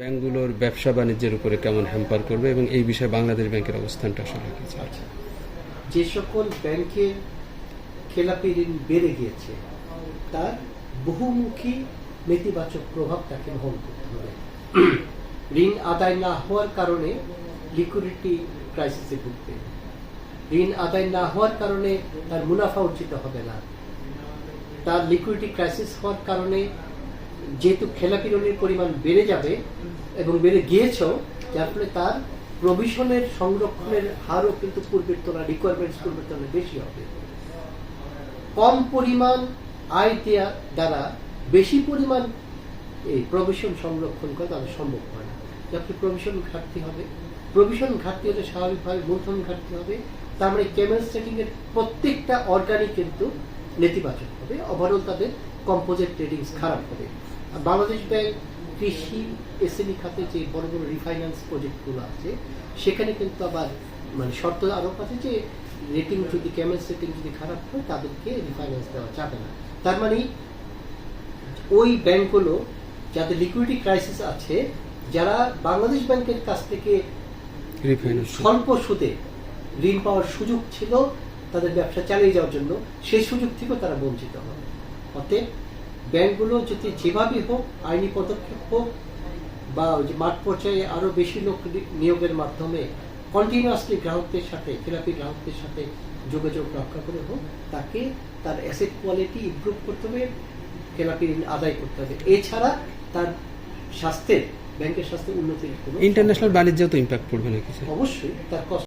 ব্যাংকগুলোর ব্যবসা বাণিজ্যের উপরে কেমন হ্যাম্পার করবে এবং এই বিষয়ে বাংলাদেশ ব্যাংকের অবস্থানটা আসলে কি? আচ্ছা, যে সকল ব্যাংকে খেলাপি ঋণ বেড়ে গিয়েছে তার বহুমুখী নেতিবাচক প্রভাব তাকে বহন করতে হবে। ঋণ আদায় না হওয়ার কারণে লিকুইডিটি ক্রাইসিসে ভুগবে, ঋণ আদায় না হওয়ার কারণে তার মুনাফা অর্জিত হবে না, তার লিকুইডিটি ক্রাইসিস হওয়ার কারণে যেহেতু খেলাপি ঋণের পরিমাণ বেড়ে যাবে এবং বেড়ে গিয়েছেও, যার ফলে তার প্রভিশনের সংরক্ষণের হারও কিন্তু পূর্বের তুলনায় রিকোয়ারমেন্টস পূর্বের তুলনায় বেশি হবে। কম পরিমাণ আয় দেওয়া দ্বারা বেশি পরিমাণ এই প্রভিশন সংরক্ষণ করা তাদের সম্ভব হয় না। যাতে প্রভিশন ঘাটতি হবে, প্রভিশন ঘাটতি হলে স্বাভাবিকভাবে মূলধন ঘাটতি হবে। তার মানে কেমেল সেটিং এর প্রত্যেকটা অর্গানই কিন্তু নেতিবাচক হবে, ওভারঅল তাদের কম্পোজিট ট্রেডিংস খারাপ হবে। আর বাংলাদেশ ব্যাংক কৃষি এসএমই খাতে যে বড় বড় রিফাইন্যান্স প্রজেক্টগুলো আছে সেখানে কিন্তু আবার মানে শর্ত আরোপ আছে যে রেটিং যদি কেমেল সেটিং যদি খারাপ হয় তাদেরকে রিফাইন্যান্স দেওয়া যাবে না। তার মানে ওই ব্যাংকগুলো যাদের লিকুইডিটি ক্রাইসিস আছে, যারা বাংলাদেশ ব্যাংকের কাছ থেকে স্বল্প সুদে ঋণ পাওয়ার সুযোগ ছিল তাদের ব্যবসা চালিয়ে যাওয়ার জন্য, সেই সুযোগ থেকেও তারা বঞ্চিত হবে। অতএব ব্যাংকগুলো যদি যেভাবে হোক আইনি পদক্ষেপ হোক বা ওই যে মাঠ পর্যায়ে আরো বেশি লোক নিয়োগের মাধ্যমে কন্টিনিউয়াসলি গ্রাহকদের সাথে খেলাপি গ্রাহকদের সাথে যোগাযোগ রক্ষা করে হোক, তাকে তার অ্যাসেট কোয়ালিটি ইমপ্রুভ করতে হবে, খেলাপি ঋণ আদায় করতে হবে। এছাড়া তার স্বাস্থ্যের ব্যাংকের স্বাস্থ্যের উন্নতির কোনো ইন্টারন্যাশনাল বাণিজ্যেও তো ইম্প্যাক্ট পড়বে নাকি? অবশ্যই তার কষ্ট